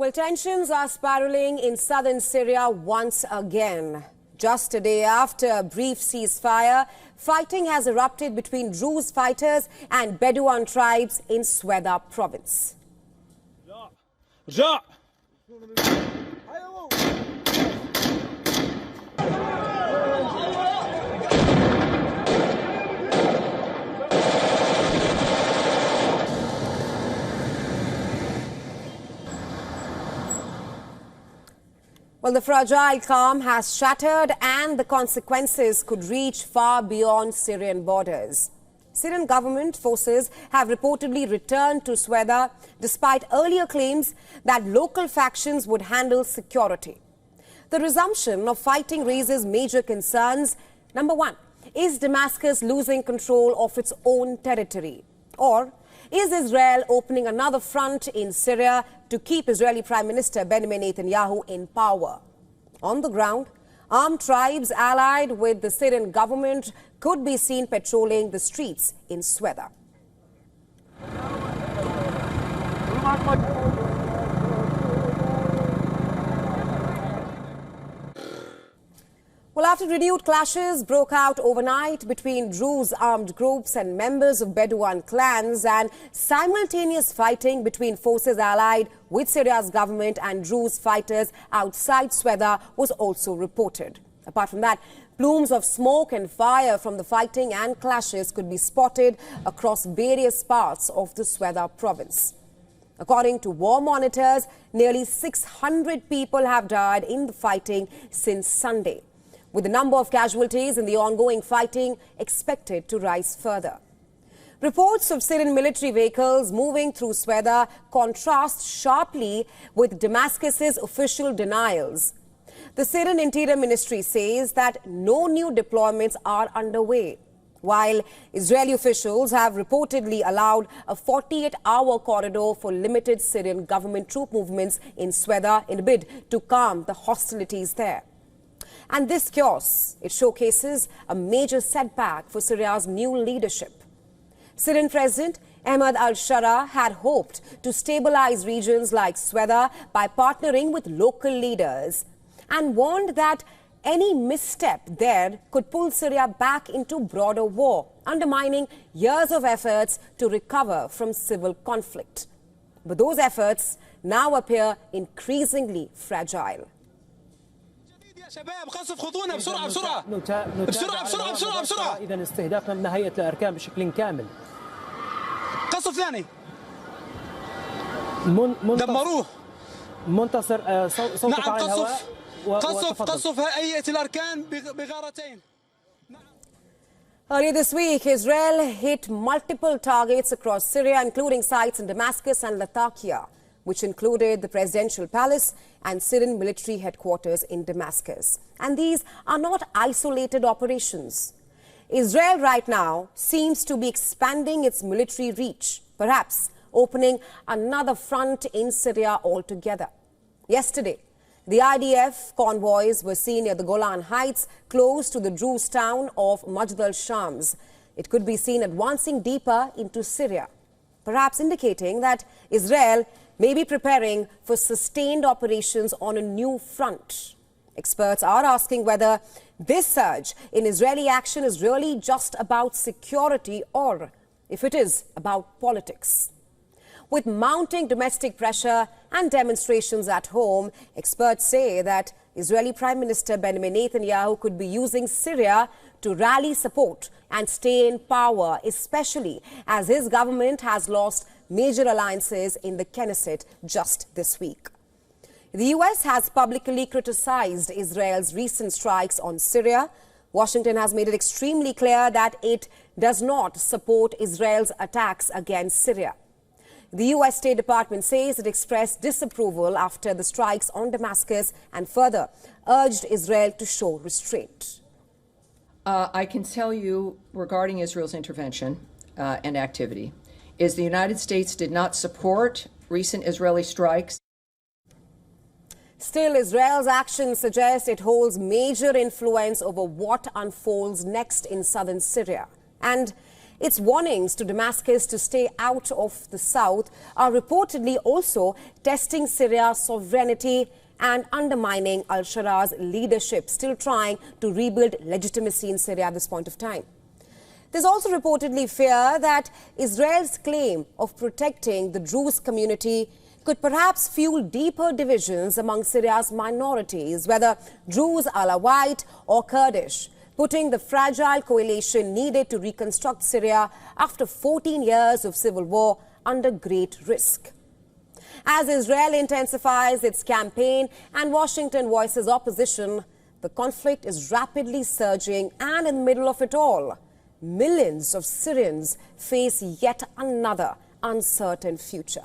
Well, tensions are spiraling in southern Syria once again. Just a day after a brief ceasefire, fighting has erupted between Druze fighters and Bedouin tribes in Sweida province. Well, the fragile calm has shattered and the consequences could reach far beyond Syrian borders. Syrian government forces have reportedly returned to Sweida despite earlier claims that local factions would handle security. The resumption of fighting raises major concerns. Number one, is Damascus losing control of its own territory? Or is Israel opening another front in Syria to keep Israeli Prime Minister Benjamin Netanyahu in power? On the ground, armed tribes allied with the Syrian government could be seen patrolling the streets in Sweida. Well, after renewed clashes broke out overnight between Druze armed groups and members of Bedouin clans and simultaneous fighting between forces allied with Syria's government and Druze fighters outside Sweida was also reported. Apart from that, plumes of smoke and fire from the fighting and clashes could be spotted across various parts of the Sweida province. According to war monitors, nearly 600 people have died in the fighting since Sunday, with the number of casualties in the ongoing fighting expected to rise further. Reports of Syrian military vehicles moving through Sweida contrast sharply with Damascus's official denials. The Syrian Interior Ministry says that no new deployments are underway, while Israeli officials have reportedly allowed a 48-hour corridor for limited Syrian government troop movements in Sweida in a bid to calm the hostilities there. And this chaos, it showcases a major setback for Syria's new leadership. Syrian President Ahmed al-Shara had hoped to stabilize regions like Sweida by partnering with local leaders and warned that any misstep there could pull Syria back into broader war, undermining years of efforts to recover from civil conflict. But those efforts now appear increasingly fragile. شباب قصف خطونا بسرعة بسرعة بسرعة بسرعة بسرعة بسرعة إذا استهدافنا من هيئة الأركان بشكل كامل قصف ثاني دمروه منتصر صوتك نعم على الهواء قصف هيئة الأركان بغارتين. Earlier this week, Israel hit multiple targets across Syria, including sites in Damascus and Latakia, which included the presidential palace and Syrian military headquarters in Damascus. And these are not isolated operations. Israel right now seems to be expanding its military reach, perhaps opening another front in Syria altogether. Yesterday, the IDF convoys were seen near the Golan Heights, close to the Druze town of Majd al-Shams. It could be seen advancing deeper into Syria, perhaps indicating that Israel may be preparing for sustained operations on a new front. Experts are asking whether this surge in Israeli action is really just about security or if it is about politics. With mounting domestic pressure and demonstrations at home, experts say that Israeli Prime Minister Benjamin Netanyahu could be using Syria to rally support and stay in power, especially as his government has lost major alliances in the Knesset just this week. The U.S. has publicly criticized Israel's recent strikes on Syria. Washington has made it extremely clear that it does not support Israel's attacks against Syria. The U.S. State Department says it expressed disapproval after the strikes on Damascus and further urged Israel to show restraint. I can tell you regarding Israel's intervention and activity is the United States did not support recent Israeli strikes. Still, Israel's actions suggest it holds major influence over what unfolds next in southern Syria. And Its warnings to Damascus to stay out of the south are reportedly also testing Syria's sovereignty and undermining al-Shara's leadership, still trying to rebuild legitimacy in Syria at this point of time. There's also reportedly fear that Israel's claim of protecting the Druze community could perhaps fuel deeper divisions among Syria's minorities, whether Druze, Alawite or Kurdish, putting the fragile coalition needed to reconstruct Syria after 14 years of civil war under great risk. As Israel intensifies its campaign and Washington voices opposition, the conflict is rapidly surging, and in the middle of it all, millions of Syrians face yet another uncertain future.